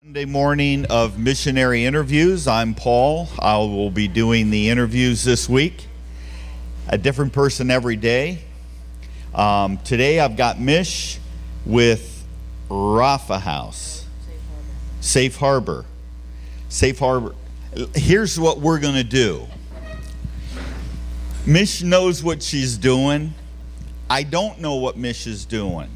Monday morning of missionary interviews. I'm Paul. I will be doing the interviews this week. A different person every day. Today I've got Mich with Rafa House. Safe Harbor. Safe Harbor. Here's what we're going to do. Mich knows what she's doing. I don't know what Mich is doing.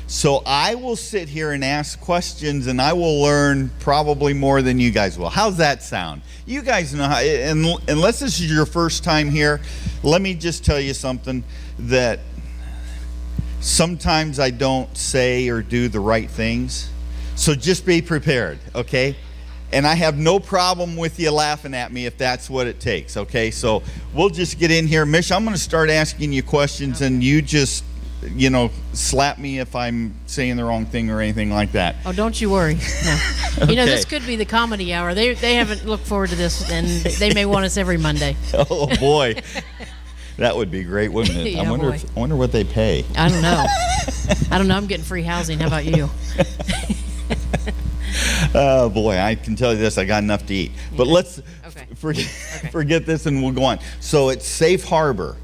So I will sit here and ask questions, and I will learn probably more than you guys will. How's that sound? You guys know how, unless this is your first time here, let me just tell you something, that sometimes I don't say or do the right things. So just be prepared, okay? And I have no problem with you laughing at me if that's what it takes, okay? So we'll just get in here. Mich, I'm going to start asking you questions, and you just, slap me if I'm saying the wrong thing or anything like that. Oh, don't you worry. No. Okay. This could be the comedy hour. They haven't looked forward to this, and they may want us every Monday. Oh, boy. That would be great, wouldn't it? Yeah, I wonder what they pay. I don't know. I'm getting free housing. How about you? Oh, boy, I can tell you this. I got enough to eat. But let's forget this, and we'll go on. So it's Safe Harbor.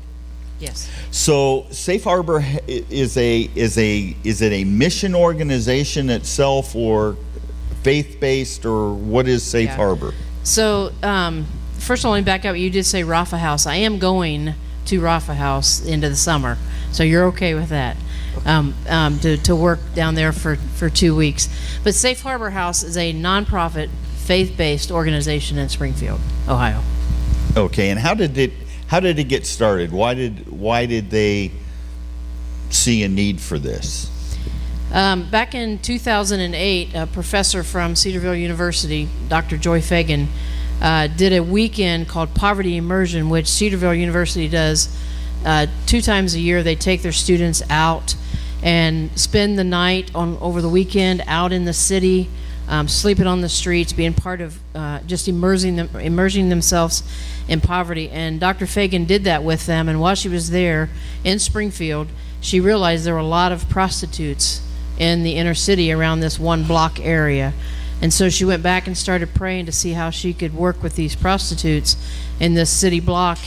Yes. So Safe Harbor is it a mission organization itself, or faith-based, or what is Safe Harbor? So first of all, let me back up. You did say Rafa House. I am going to Rafa House into the summer, so you're okay with that. To work down there for 2 weeks. But Safe Harbor House is a nonprofit, faith-based organization in Springfield, Ohio. Okay, and how did it get started? Why did they see a need for this? Back in 2008, a professor from Cedarville University, Dr. Joy Fagan, did a weekend called Poverty Immersion, which Cedarville University does 2 times a year. They take their students out and spend the night over the weekend out in the city, sleeping on the streets, being part of just immersing themselves in poverty. And Dr. Fagan did that with them, and while she was there in Springfield, she realized there were a lot of prostitutes in the inner city around this 1 block area. And so she went back and started praying to see how she could work with these prostitutes in this city block,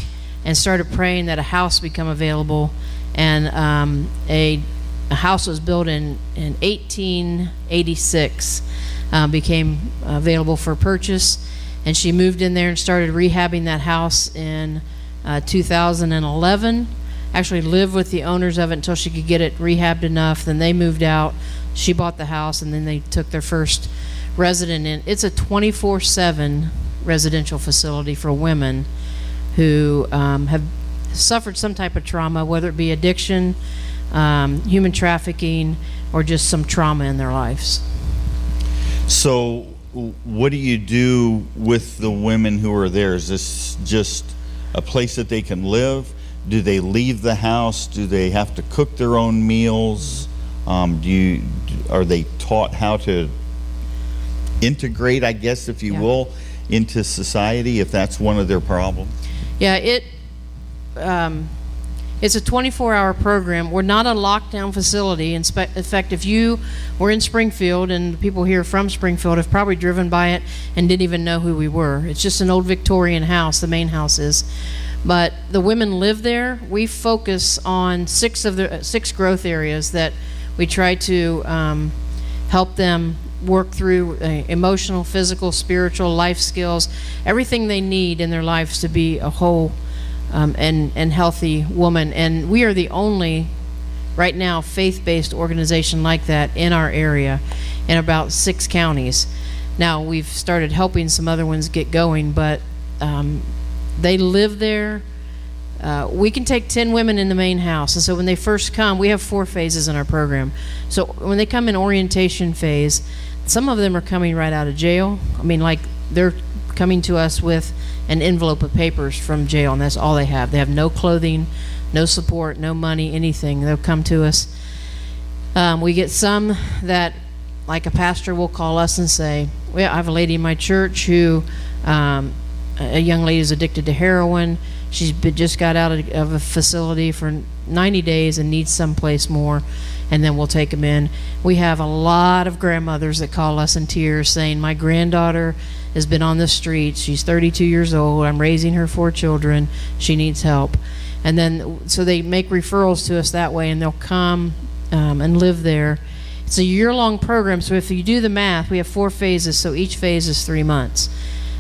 and started praying that a house become available. And a house was built in 1886, became available for purchase, and she moved in there and started rehabbing that house in 2011. Actually lived with the owners of it until she could get it rehabbed enough. Then they moved out. She bought the house, and then they took their first resident in. It's a 24/7 residential facility for women who have suffered some type of trauma, whether it be addiction, human trafficking, or just some trauma in their lives. So what do you do with the women who are there? Is this just a place that they can live? Do they leave the house? Do they have to cook their own meals? Are they taught how to integrate, I guess, if you will, into society, if that's one of their problems? Yeah, it's a 24-hour program. We're not a lockdown facility. In fact, if you were in Springfield, and the people here from Springfield have probably driven by it and didn't even know who we were. It's just an old Victorian house, the main house is. But the women live there. We focus on 6 growth areas that we try to help them work through: emotional, physical, spiritual, life skills, everything they need in their lives to be a whole and healthy woman. And we are the only, right now, faith-based organization like that in our area, in about 6 counties. Now, we've started helping some other ones get going, but they live there. We can take 10 women in the main house, and so when they first come, we have 4 phases in our program. So when they come in orientation phase, some of them are coming right out of jail. I mean, like, they're coming to us with an envelope of papers from jail, and that's all they have. They have no clothing, no support, no money, anything. They'll come to us. We get some that, like, a pastor will call us and say, well, I have a lady in my church who, a young lady is addicted to heroin. She's just got out of a facility for 90 days and needs someplace more, and then we'll take them in. We have a lot of grandmothers that call us in tears saying, my granddaughter has been on the street. She's 32 years old. I'm raising her 4 children. She needs help. And then, so they make referrals to us that way, and they'll come and live there. It's a year-long program, so if you do the math, we have 4 phases, so each phase is 3 months.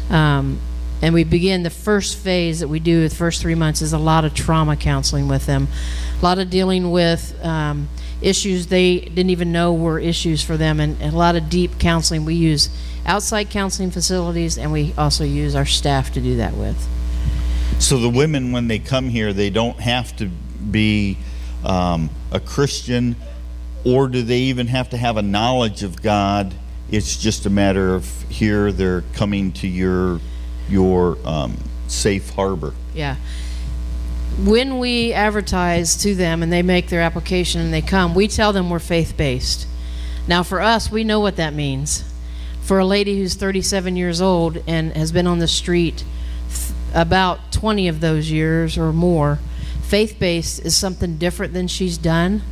And we begin the first phase that we do the first 3 months is a lot of trauma counseling with them, a lot of dealing with issues they didn't even know were issues for them, and a lot of deep counseling. We use outside counseling facilities, and we also use our staff to do that with. So the women, when they come here, they don't have to be a Christian, or do they even have to have a knowledge of God? It's just a matter of here they're coming to your safe harbor. Yeah. When we advertise to them and they make their application and they come, we tell them we're faith-based. Now for us, we know what that means. For a lady who's 37 years old and has been on the street about 20 of those years or more, faith-based is something different than she's done,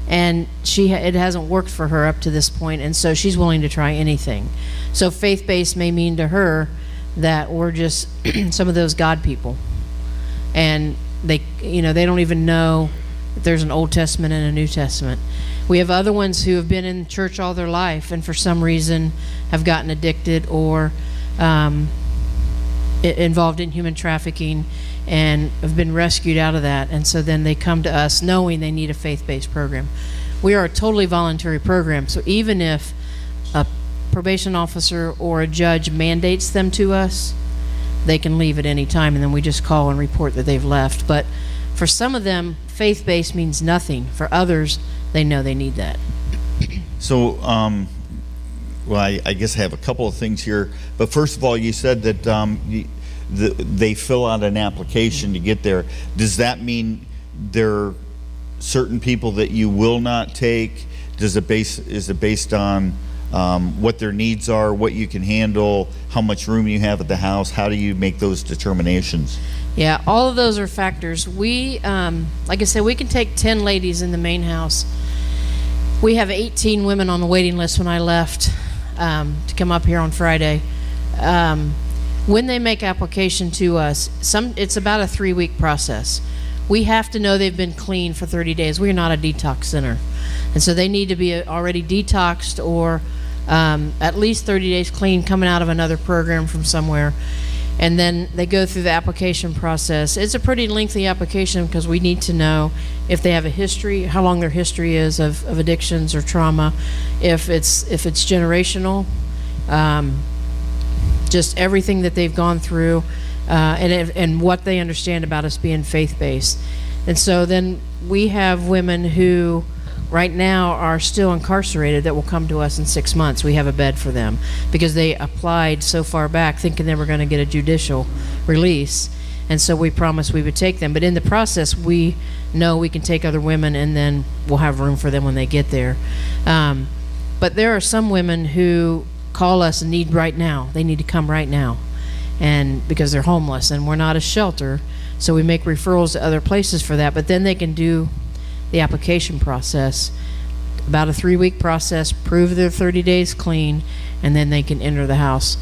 and it hasn't worked for her up to this point, and so she's willing to try anything. So faith-based may mean to her that we're just some of those God people, and they don't even know that there's an Old Testament and a New Testament. We have other ones who have been in church all their life and for some reason have gotten addicted or involved in human trafficking and have been rescued out of that, and so then they come to us knowing they need a faith-based program. We are a totally voluntary program, so even if a probation officer or a judge mandates them to us, they can leave at any time, and then we just call and report that they've left. But for some of them, faith-based means nothing. For others, they know they need that. So, well, I guess I have a couple of things here. But first of all, you said that they fill out an application to get there. Does that mean there are certain people that you will not take? Is it based on what their needs are, what you can handle, how much room you have at the house? How do you make those determinations? Yeah, all of those are factors. We, like I said, we can take 10 ladies in the main house. We have 18 women on the waiting list when I left to come up here on Friday. When they make application to us, it's about a 3-week process. We have to know they've been clean for 30 days. We're not a detox center. And so they need to be already detoxed or at least 30 days clean, coming out of another program from somewhere. And then they go through the application process. It's a pretty lengthy application because we need to know if they have a history, how long their history is of addictions or trauma, if it's generational, just everything that they've gone through, and what they understand about us being faith-based. And so then we have women who right now are still incarcerated that will come to us in 6 months. We have a bed for them because they applied so far back thinking they were going to get a judicial release, and so we promised we would take them. But in the process, we know we can take other women, and then we'll have room for them when they get there. But there are some women who call us and need right now. They need to come right now, and because they're homeless, and we're not a shelter, so we make referrals to other places for that. But then they can do the application process, about a 3-week process, prove they're 30 days clean, and then they can enter the house.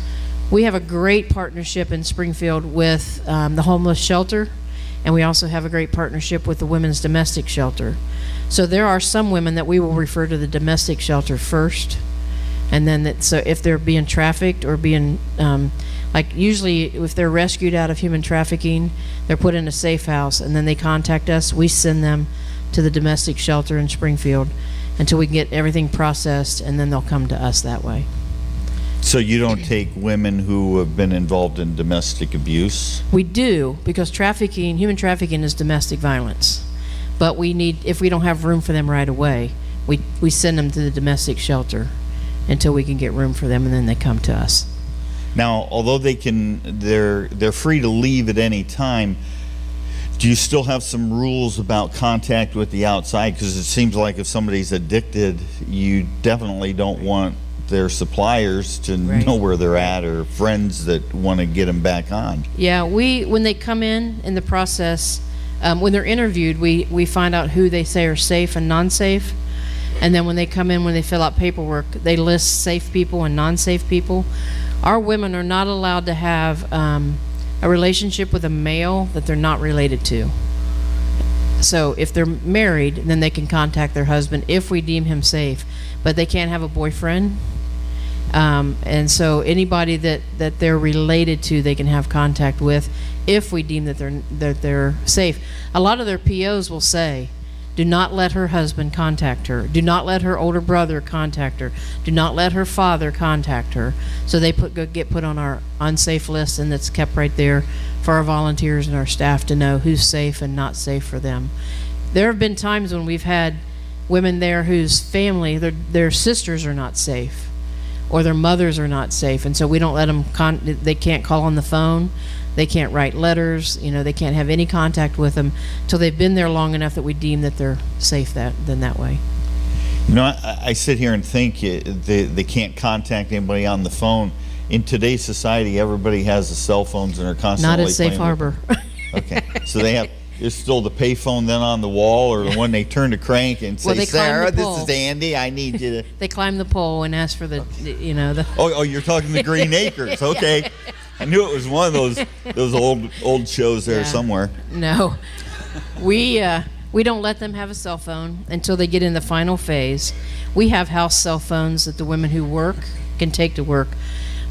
We have a great partnership in Springfield with the homeless shelter, and we also have a great partnership with the women's domestic shelter. So there are some women that we will refer to the domestic shelter first, and then so if they're being trafficked or being like usually if they're rescued out of human trafficking, they're put in a safe house, and then they contact us. We send them to the domestic shelter in Springfield until we can get everything processed, and then they'll come to us that way. So you don't take women who have been involved in domestic abuse? We do, because human trafficking is domestic violence. But if we don't have room for them right away, we send them to the domestic shelter until we can get room for them, and then they come to us. Now, although they're free to leave at any time, do you still have some rules about contact with the outside? Because it seems like if somebody's addicted, you definitely don't want their suppliers to know where they're at, or friends that want to get them back on. Yeah, when they come in the process, when they're interviewed, we find out who they say are safe and non-safe. And then when they come in, when they fill out paperwork, they list safe people and non-safe people. Our women are not allowed to have a relationship with a male that they're not related to. So if they're married, then they can contact their husband if we deem him safe, but they can't have a boyfriend. And so anybody that they're related to, they can have contact with if we deem that they're safe. A lot of their POs will say, do not let her husband contact her. Do not let her older brother contact her. Do not let her father contact her. So they get put on our unsafe list, and that's kept right there for our volunteers and our staff to know who's safe and not safe for them. There have been times when we've had women there whose family, their sisters are not safe, or their mothers are not safe, and so we don't let them, they can't call on the phone, they can't write letters, they can't have any contact with them till they've been there long enough that we deem that they're safe that way. I sit here and think they can't contact anybody on the phone. In today's society, everybody has the cell phones and are constantly Not at Safe playing Harbor. Okay, so there's still the pay phone then on the wall, or the one they turn to crank and say, Sarah, this is Andy, I need you to... They climb the pole and ask for the. Oh, you're talking the Green Acres, okay. Yeah. I knew it was one of those old shows there somewhere. No, we don't let them have a cell phone until they get in the final phase. We have house cell phones that the women who work can take to work.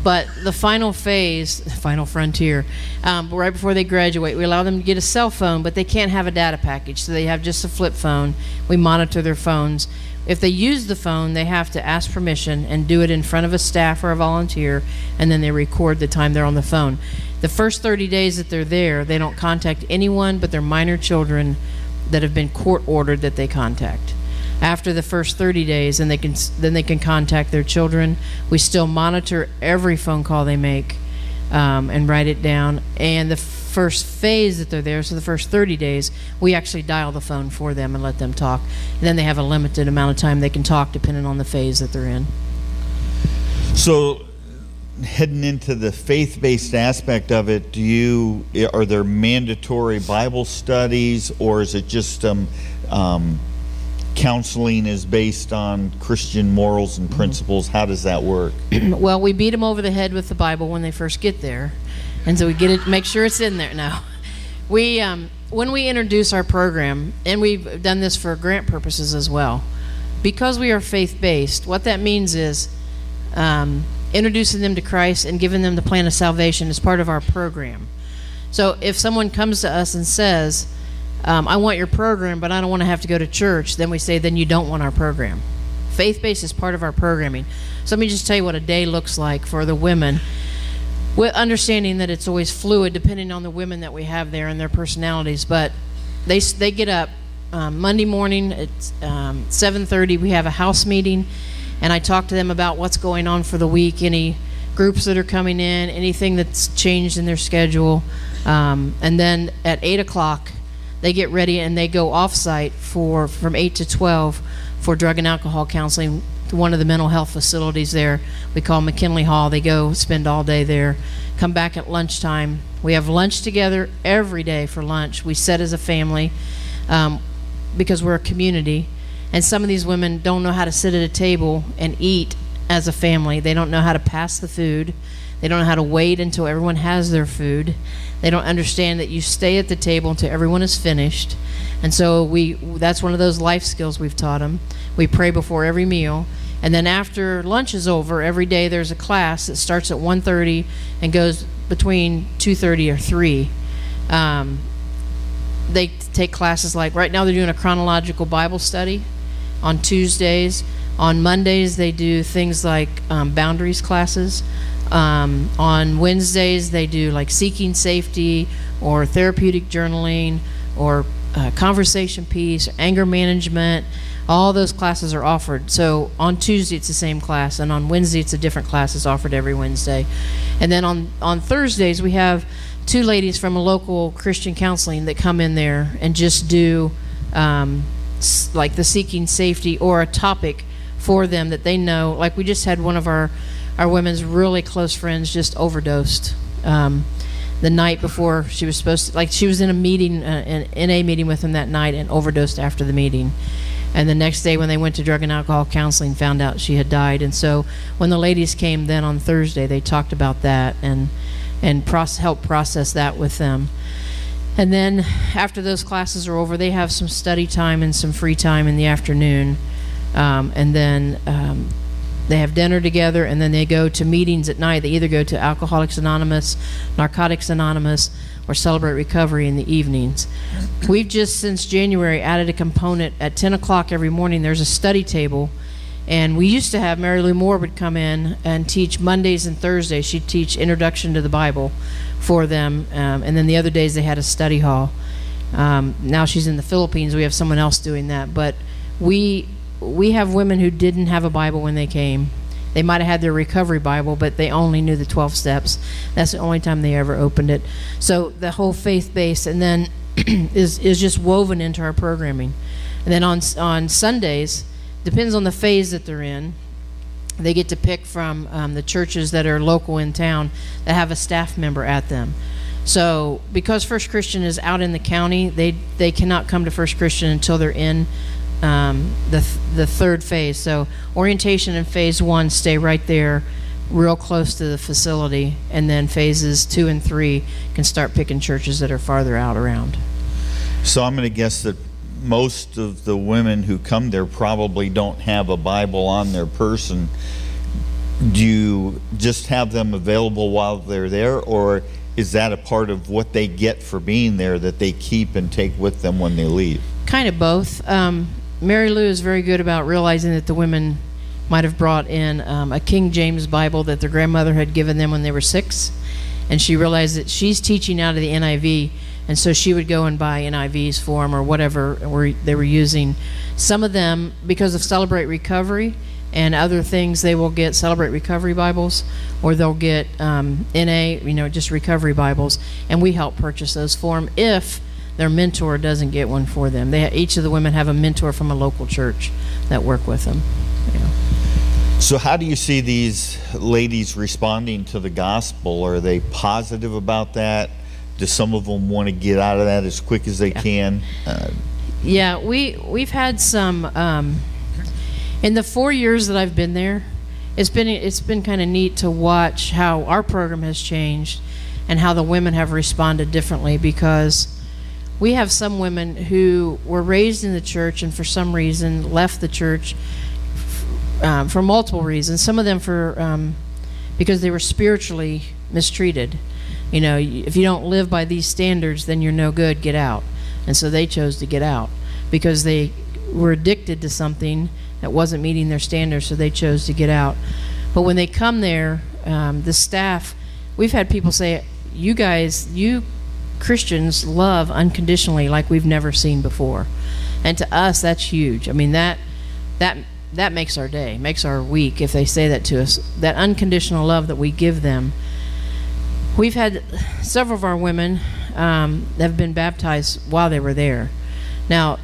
But the final phase, the final frontier, right before they graduate, we allow them to get a cell phone, but they can't have a data package, so they have just a flip phone. We monitor their phones. If they use the phone, they have to ask permission and do it in front of a staff or a volunteer, and then they record the time they're on the phone. The first 30 days that they're there, they don't contact anyone but their minor children that have been court ordered that they contact. After the first 30 days, then they can contact their children. We still monitor every phone call they make and write it down. And the first phase that they're there, so the first 30 days, we actually dial the phone for them and let them talk. And then they have a limited amount of time they can talk depending on the phase that they're in. So heading into the faith-based aspect of it, are there mandatory Bible studies, or is it just counseling is based on Christian morals and principles? How does that work? Well, we beat them over the head with the Bible when they first get there, and so we make sure it's in there. Now, when we introduce our program, and we've done this for grant purposes as well, because we are faith-based, what that means is introducing them to Christ and giving them the plan of salvation is part of our program. So if someone comes to us and says, I want your program, but I don't want to have to go to church, then we say, then you don't want our program. Faith-based is part of our programming. So let me just tell you what a day looks like for the women, with understanding that it's always fluid depending on the women that we have there and their personalities. But they get up Monday morning at 7:30. We have a house meeting, and I talk to them about what's going on for the week, any groups that are coming in, anything that's changed in their schedule. And then at 8 o'clock, they get ready and they go off-site from 8 to 12 for drug and alcohol counseling to one of the mental health facilities there. We call McKinley Hall. They go spend all day there, come back at lunchtime. We have lunch together every day for lunch. We sit as a family because we're a community, and some of these women don't know how to sit at a table and eat as a family. They don't know how to pass the food. They don't know how to wait until everyone has their food. They don't understand that you stay at the table until everyone is finished. And so that's one of those life skills we've taught them. We pray before every meal. And then after lunch is over, every day there's a class that starts at 1:30 and goes between 2:30 or 3. They take classes like, right now they're doing a chronological Bible study on Tuesdays. On Mondays they do things like boundaries classes. On Wednesdays they do like seeking safety or therapeutic journaling or conversation piece, anger management. All those classes are offered. So on Tuesday it's the same class, and on Wednesday it's a different class that's offered every Wednesday. And then on Thursdays we have two ladies from a local Christian counseling that come in there and just do like the seeking safety or a topic for them that they know. Like we just had one of our women's really close friends just overdosed. the night before she was supposed to, like she was in a meeting, an NA meeting with him that night, and overdosed after the meeting. And the next day when they went to drug and alcohol counseling, found out she had died. And so when the ladies came then on Thursday, they talked about that and helped process that with them. And then after those classes are over, they have some study time and some free time in the afternoon. And then they have dinner together, and then they go to meetings at night. They either go to Alcoholics Anonymous, Narcotics Anonymous, or Celebrate Recovery in the evenings. We've just, since January, added a component at 10 o'clock every morning. There's a study table, and we used to have Mary Lou Moore would come in and teach Mondays and Thursdays. She'd teach Introduction to the Bible for them, and then the other days they had a study hall. Now she's in the Philippines. We have someone else doing that, but we have women who didn't have a Bible when they came. They might have had their recovery Bible, but they only knew the 12 steps. That's the only time they ever opened it. So the whole faith base, and then is just woven into our programming. And then on Sundays, depends on the phase that they're in, they get to pick from the churches that are local in town that have a staff member at them. So because First Christian is out in the county, they cannot come to First Christian until they're in the third phase. So orientation in phase 1 stay right there, real close to the facility, and then phases 2 and 3 can start picking churches that are farther out around. So I'm going to guess that most of the women who come there probably don't have a Bible on their person. Do you just have them available while they're there, or is that a part of what they get for being there that they keep and take with them when they leave? Kind of both. Mary Lou is very good about realizing that the women might have brought in a King James Bible that their grandmother had given them when they were 6, and she realized that she's teaching out of the NIV, and so she would go and buy NIVs for them or whatever they were using. Some of them, because of Celebrate Recovery and other things, they will get Celebrate Recovery Bibles, or they'll get NA, just Recovery Bibles, and we help purchase those for them if their mentor doesn't get one for them. Each of the women have a mentor from a local church that work with them. Yeah. So how do you see these ladies responding to the gospel? Are they positive about that? Do some of them want to get out of that as quick as they can? Yeah, we've had some, in the 4 years that I've been there, it's been kind of neat to watch how our program has changed and how the women have responded differently, because we have some women who were raised in the church and for some reason left the church for multiple reasons. Some of them because they were spiritually mistreated. If you don't live by these standards, then you're no good, get out. And so they chose to get out because they were addicted to something that wasn't meeting their standards, so they chose to get out. But when they come there, the staff, we've had people say, you Christians love unconditionally like we've never seen before. And to us, that's huge. I mean, that makes our day, makes our week if they say that to us. That unconditional love that we give them. We've had several of our women that have been baptized while they were there. Now,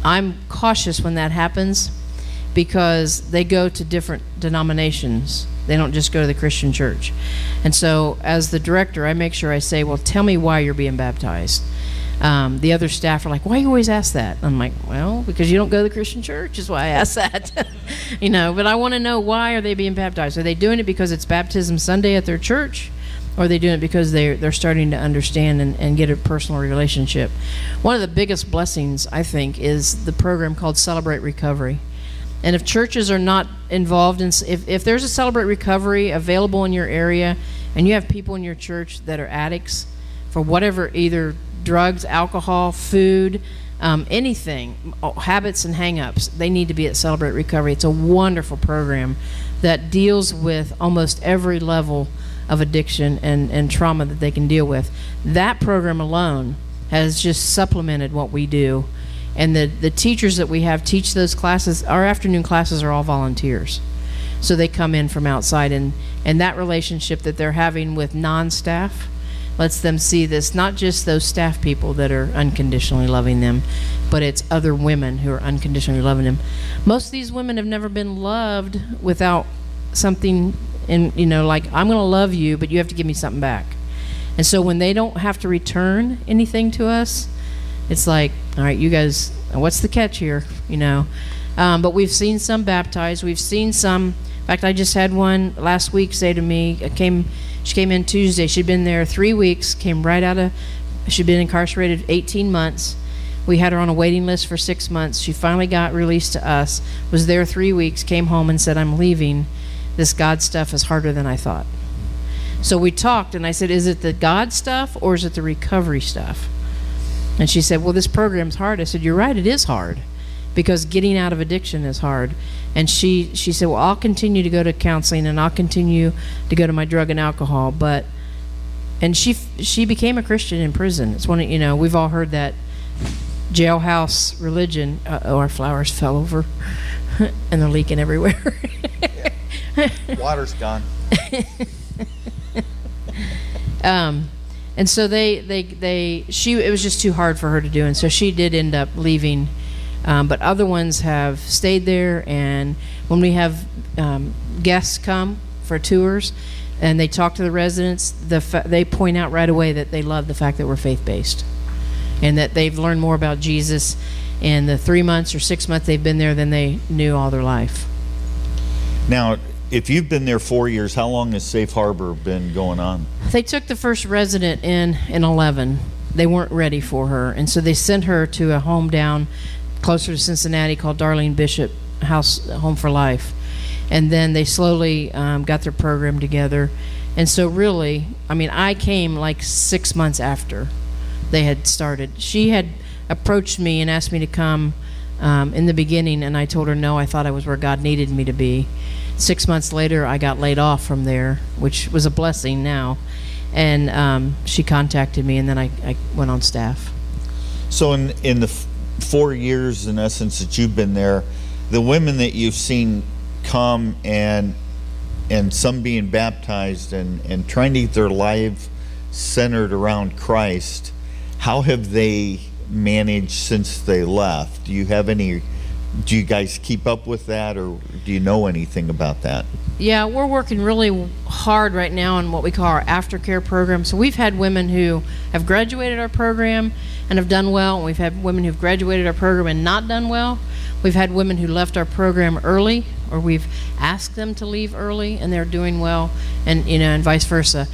I'm cautious when that happens because they go to different denominations. They don't just go to the Christian church. And so as the director, I make sure I say, well, tell me why you're being baptized. The other staff are like, why do you always ask that? I'm like, well, because you don't go to the Christian church is why I ask that. But I want to know, why are they being baptized? Are they doing it because it's baptism Sunday at their church? Or are they doing it because they're starting to understand and get a personal relationship? One of the biggest blessings, I think, is the program called Celebrate Recovery. And if churches are not involved in, if there's a Celebrate Recovery available in your area and you have people in your church that are addicts for whatever, either drugs, alcohol, food, anything, habits and hang-ups, they need to be at Celebrate Recovery. It's a wonderful program that deals with almost every level of addiction and trauma that they can deal with. That program alone has just supplemented what we do. And the teachers that we have teach those classes, our afternoon classes are all volunteers. So they come in from outside, and that relationship that they're having with non-staff lets them see this, not just those staff people that are unconditionally loving them, but it's other women who are unconditionally loving them. Most of these women have never been loved without something in, like, I'm going to love you, but you have to give me something back. And so when they don't have to return anything to us, it's like, all right, you guys, what's the catch here? But we've seen some baptized. We've seen some. In fact, I just had one last week say to me, she came in Tuesday. She'd been there 3 weeks, she'd been incarcerated 18 months. We had her on a waiting list for 6 months. She finally got released to us, was there 3 weeks, came home and said, I'm leaving. This God stuff is harder than I thought. So we talked, and I said, is it the God stuff or is it the recovery stuff? And she said, well, this program's hard. I said, you're right, it is hard, because getting out of addiction is hard. And she said, well, I'll continue to go to counseling and I'll continue to go to my drug and alcohol. And she became a Christian in prison. It's one of, we've all heard that jailhouse religion. Our flowers fell over and they're leaking everywhere. Water's gone. And so it was just too hard for her to do, and so she did end up leaving. But other ones have stayed there, and when we have guests come for tours and they talk to the residents, they point out right away that they love the fact that we're faith-based and that they've learned more about Jesus in the 3 months or 6 months they've been there than they knew all their life. Now, if you've been there 4 years, how long has Safe Harbor been going on? They took the first resident in 11. They weren't ready for her, and so they sent her to a home down closer to Cincinnati called Darlene Bishop House Home for Life. And then they slowly got their program together. And so really, I came like 6 months after they had started. She had approached me and asked me to come in the beginning, and I told her no, I thought I was where God needed me to be. 6 months later, I got laid off from there, which was a blessing now. And she contacted me, and then I went on staff. So in the 4 years, in essence, that you've been there, the women that you've seen come and some being baptized and trying to get their life centered around Christ, how have they managed since they left? Do you guys keep up with that, or do you know anything about that? Yeah, we're working really hard right now on what we call our aftercare program. So we've had women who have graduated our program and have done well, and we've had women who've graduated our program and not done well. We've had women who left our program early, or we've asked them to leave early and they're doing well, and and vice versa.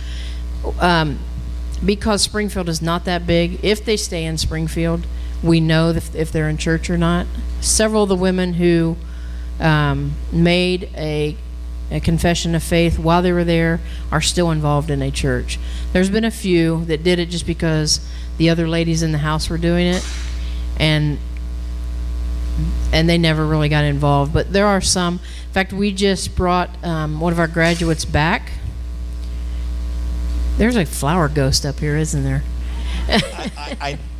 Because Springfield is not that big, if they stay in Springfield, we know if they're in church or not. Several of the women who made a confession of faith while they were there are still involved in a church. There's been a few that did it just because the other ladies in the house were doing it, and they never really got involved. But there are some. In fact, we just brought one of our graduates back. There's a flower ghost up here, isn't there?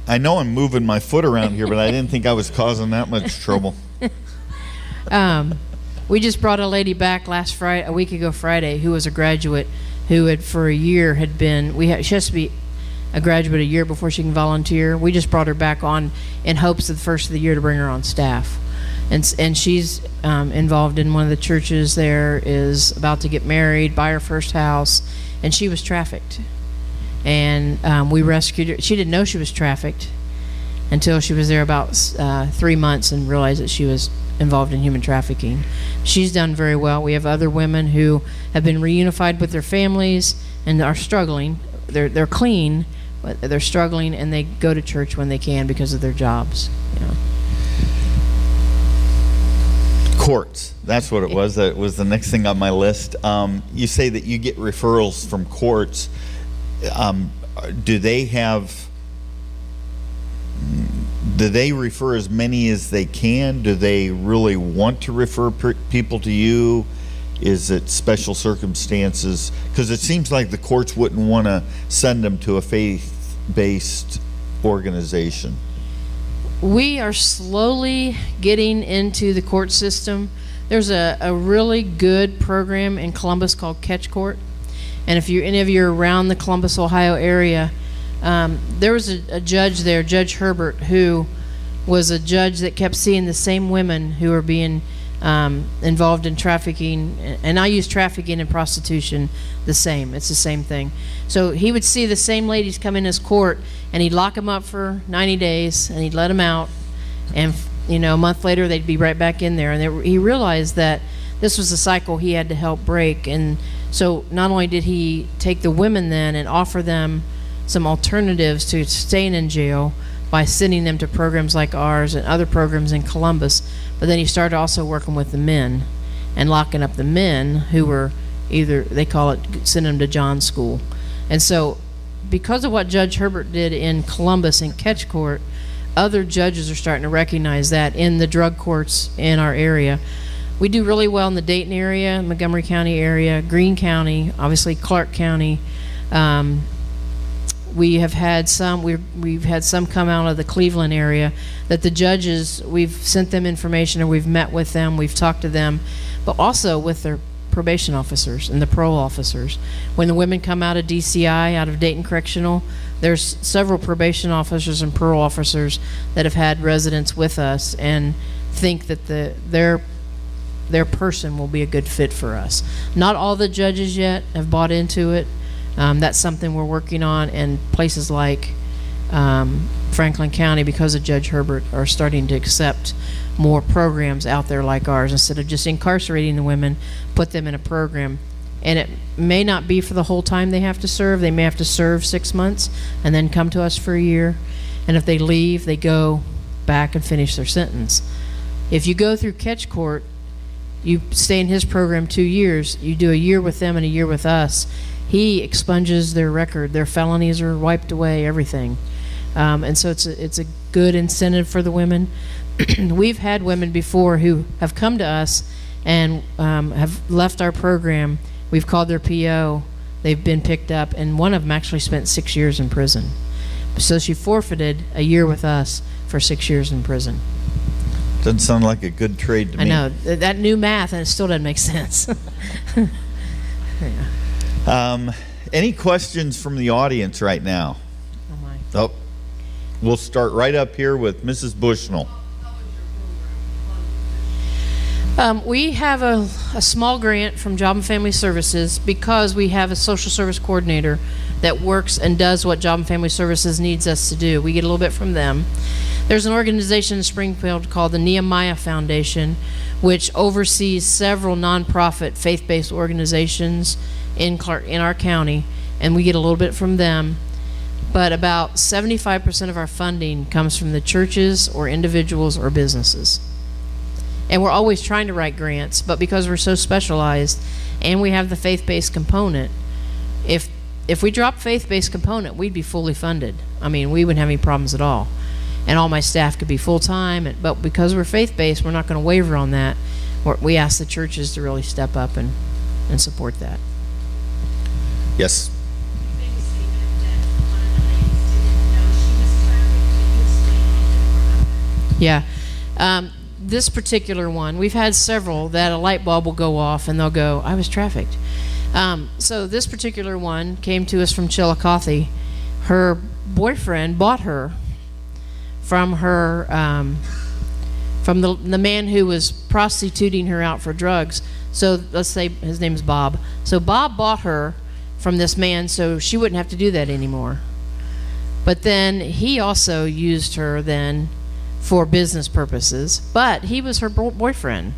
I know I'm moving my foot around here, but I didn't think I was causing that much trouble. We just brought a lady back a week ago Friday, who was a graduate who had for a year had been, she has to be a graduate a year before she can volunteer. We just brought her back on in hopes of the first of the year to bring her on staff. And she's involved in one of the churches there, is about to get married, buy her first house, and she was trafficked. And we rescued her. She didn't know she was trafficked until she was there about 3 months and realized that she was involved in human trafficking. She's done very well. We have other women who have been reunified with their families and are struggling. They're clean, but they're struggling, and they go to church when they can because of their jobs. Courts, that's what it was. That was the next thing on my list. You say that you get referrals from courts. Do they refer as many as they can? Do they really want to refer people to you? Is it special circumstances? Because it seems like the courts wouldn't want to send them to a faith-based organization. We are slowly getting into the court system. There's a really good program in Columbus called Catch Court. And if any of you are around the Columbus, Ohio area, there was a judge there, Judge Herbert, who was a judge that kept seeing the same women who were being involved in trafficking, and I use trafficking and prostitution the same. It's the same thing. So he would see the same ladies come in his court, and he'd lock them up for 90 days, and he'd let them out, and a month later they'd be right back in there. And he realized that this was a cycle he had to help break. And so not only did he take the women then and offer them some alternatives to staying in jail by sending them to programs like ours and other programs in Columbus, but then he started also working with the men and locking up the men who were either, they call it, send them to John School. And so because of what Judge Herbert did in Columbus and Catch Court, other judges are starting to recognize that in the drug courts in our area. We do really well in the Dayton area, Montgomery County area, Greene County, obviously Clark County. We've had some come out of the Cleveland area that the judges, we've sent them information, or we've met with them, we've talked to them, but also with their probation officers and the parole officers. When the women come out of DCI, out of Dayton Correctional, there's several probation officers and parole officers that have had residents with us and think that their person will be a good fit for us. Not all the judges yet have bought into it. That's something we're working on, and places like Franklin County, because of Judge Herbert, are starting to accept more programs out there like ours. Instead of just incarcerating the women, put them in a program. And it may not be for the whole time they have to serve. They may have to serve 6 months and then come to us for a year. And if they leave, they go back and finish their sentence. If you go through Catch Court, you stay in his program 2 years, you do a year with them and a year with us, he expunges their record. Their felonies are wiped away, everything. And so it's a good incentive for the women. We've had women before who have come to us and have left our program. We've called their PO. They've been picked up, and one of them actually spent 6 years in prison. So she forfeited a year with us for 6 years in prison. Doesn't sound like a good trade to me. I know. That new math, and it still doesn't make sense. Yeah. Any questions from the audience right now? Oh, my. Oh, we'll start right up here with Mrs. Bushnell. We have a small grant from Job and Family Services because we have a social service coordinator that works and does what Job and Family Services needs us to do. We get a little bit from them. There's an organization in Springfield called the Nehemiah Foundation, which oversees several nonprofit faith-based organizations in our county, and we get a little bit from them. But about 75% of our funding comes from the churches or individuals or businesses. And we're always trying to write grants, but because we're so specialized and we have the faith-based component, if we drop faith-based component, we'd be fully funded. I mean, we wouldn't have any problems at all. And all my staff could be full-time, but because we're faith-based, we're not going to waver on that. We ask the churches to really step up and support that. Yes. Yeah. This particular one, we've had several that a light bulb will go off and they'll go, I was trafficked. So this particular one came to us from Chillicothe. Her boyfriend bought her from her, from the man who was prostituting her out for drugs. So let's say his name is Bob. So Bob bought her from this man so she wouldn't have to do that anymore. But then he also used her then for business purposes, but he was her boyfriend,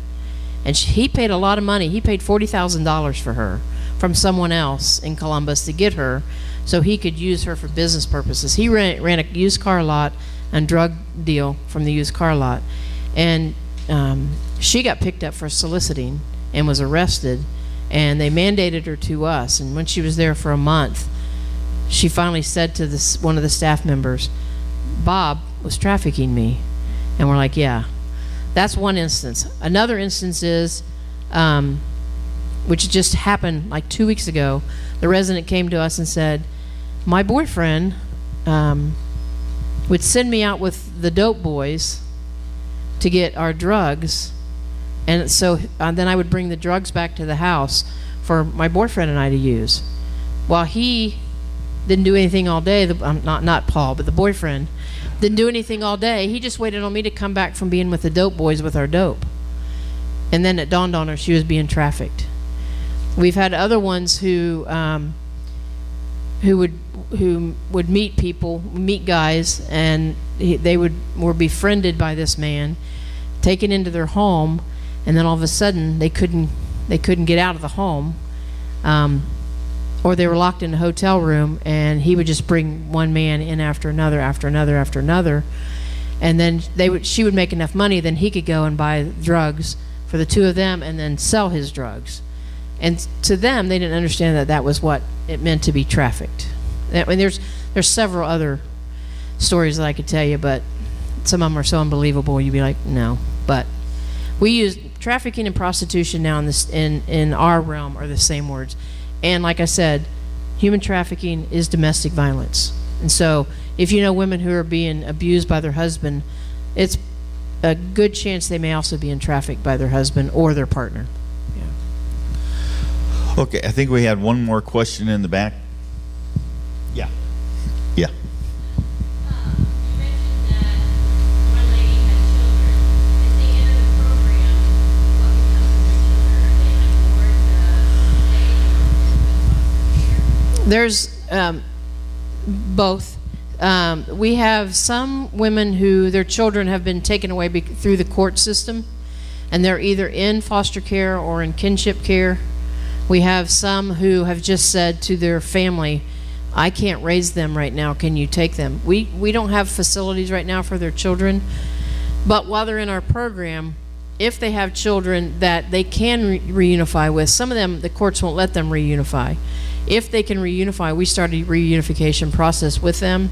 and he paid a lot of money. He paid $40,000 for her from someone else in Columbus to get her so he could use her for business purposes. He ran a used car lot and drug deal from the used car lot, and she got picked up for soliciting and was arrested, and they mandated her to us. And when she was there for a month, she finally said to one of the staff members, Bob was trafficking me. And we're like, yeah. That's one instance. Another instance is, which just happened like 2 weeks ago, the resident came to us and said, my boyfriend would send me out with the dope boys to get our drugs, and so then I would bring the drugs back to the house for my boyfriend and I to use. While he didn't do anything all day, not Paul, but the boyfriend, didn't do anything all day. He just waited on me to come back from being with the dope boys with our dope. and then it dawned on her she was being trafficked. We've had other ones who would meet guys, and they were befriended by this man, taken into their home, and then all of a sudden they couldn't get out of the home, or they were locked in a hotel room, and he would just bring one man in after another, and then she would make enough money, then he could go and buy drugs for the two of them and then sell his drugs. And to them, they didn't understand that that was what it meant to be trafficked. I mean, there's several other stories that I could tell you, but some of them are so unbelievable you'd be like, no. But we use trafficking and prostitution now in our realm are the same words. And like I said, human trafficking is domestic violence. And so if you know women who are being abused by their husband, it's a good chance they may also be trafficked by their husband or their partner. Yeah. Okay, I think we had one more question in the back. Yeah. Yeah. There's both. We have some women who their children have been taken away through the court system, and they're either in foster care or in kinship care. We have some who have just said to their family, I can't raise them right now, can you take them? We don't have facilities right now for their children, but while they're in our program, if they have children that they can reunify with, some of them, the courts won't let them reunify. If they can reunify, we start a reunification process with them.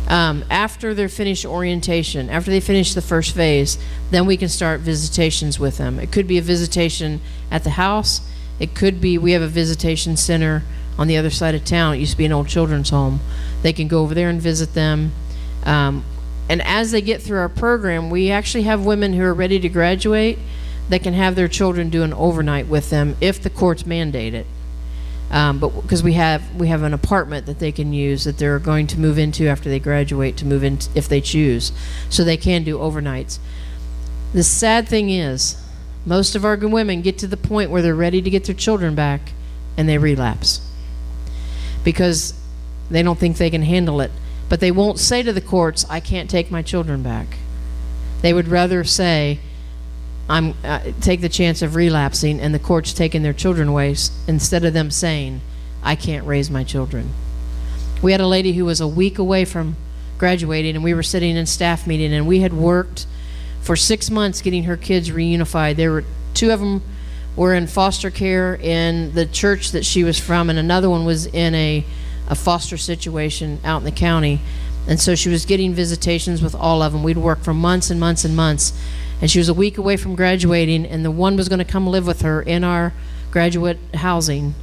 After they're finished orientation, after they finish the first phase, then we can start visitations with them. It could be a visitation at the house. It could be, we have a visitation center on the other side of town. It used to be an old children's home. They can go over there and visit them. And as they get through our program, we actually have women who are ready to graduate that can have their children do an overnight with them if the courts mandate it. But because we have an apartment that they can use that they're going to move into after they graduate, to move in if they choose, so they can do overnights. The sad thing is, most of our women get to the point where they're ready to get their children back, and they relapse because they don't think they can handle it. But they won't say to the courts, I can't take my children back. They would rather say, take the chance of relapsing and the court's taking their children away, instead of them saying, I can't raise my children. We had a lady who was a week away from graduating, and we were sitting in staff meeting, and we had worked for 6 months getting her kids reunified. There were two of them were in foster care in the church that she was from, and another one was in a foster situation out in the county. And so she was getting visitations with all of them. We'd worked for months and months and months. And she was a week away from graduating, and the one was going to come live with her in our graduate housing.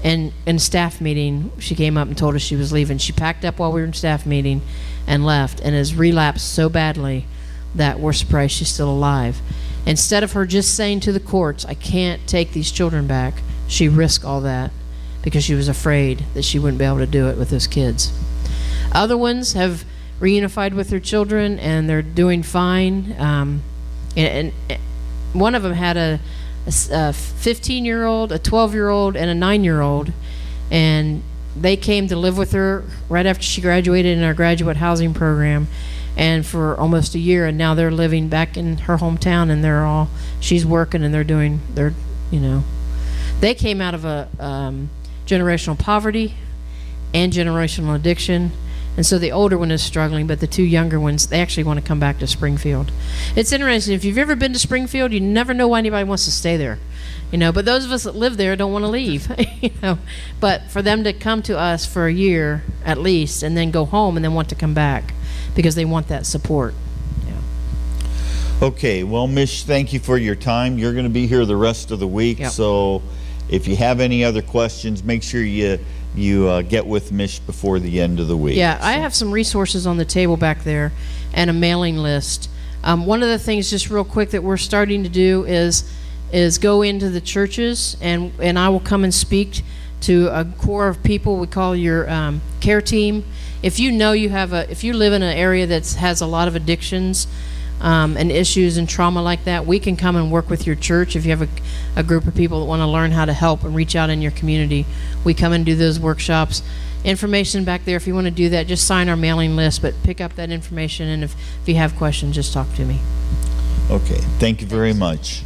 And in staff meeting, she came up and told us she was leaving. She packed up while we were in staff meeting and left, and has relapsed so badly that we're surprised she's still alive. Instead of her just saying to the courts, I can't take these children back, she risked all that because she was afraid that she wouldn't be able to do it with those kids. Other ones have reunified with their children, and they're doing fine. And one of them had a 15-year-old, a 12-year-old, and a 9-year-old, and they came to live with her right after she graduated in our graduate housing program, and for almost a year, and now they're living back in her hometown, and she's working, and they came out of a generational poverty and generational addiction. And so the older one is struggling, but the two younger ones, they actually want to come back to Springfield. It's interesting. If you've ever been to Springfield, you never know why anybody wants to stay there. But those of us that live there don't want to leave. But for them to come to us for a year at least, and then go home and then want to come back because they want that support. Yeah. Okay, well, Mich, thank you for your time. You're going to be here the rest of the week. Yep. So if you have any other questions, make sure you get with Mich before the end of the week. Yeah, I have some resources on the table back there and a mailing list. One of the things, just real quick, that we're starting to do is go into the churches, and I will come and speak to a core of people we call your care team. If you know if you live in an area that has a lot of addictions, and issues and trauma like that, we can come and work with your church. If you have a group of people that want to learn how to help and reach out in your community, we come and do those workshops. Information back there, if you want to do that, just sign our mailing list, but pick up that information, and if you have questions, just talk to me. Okay, thank you very much.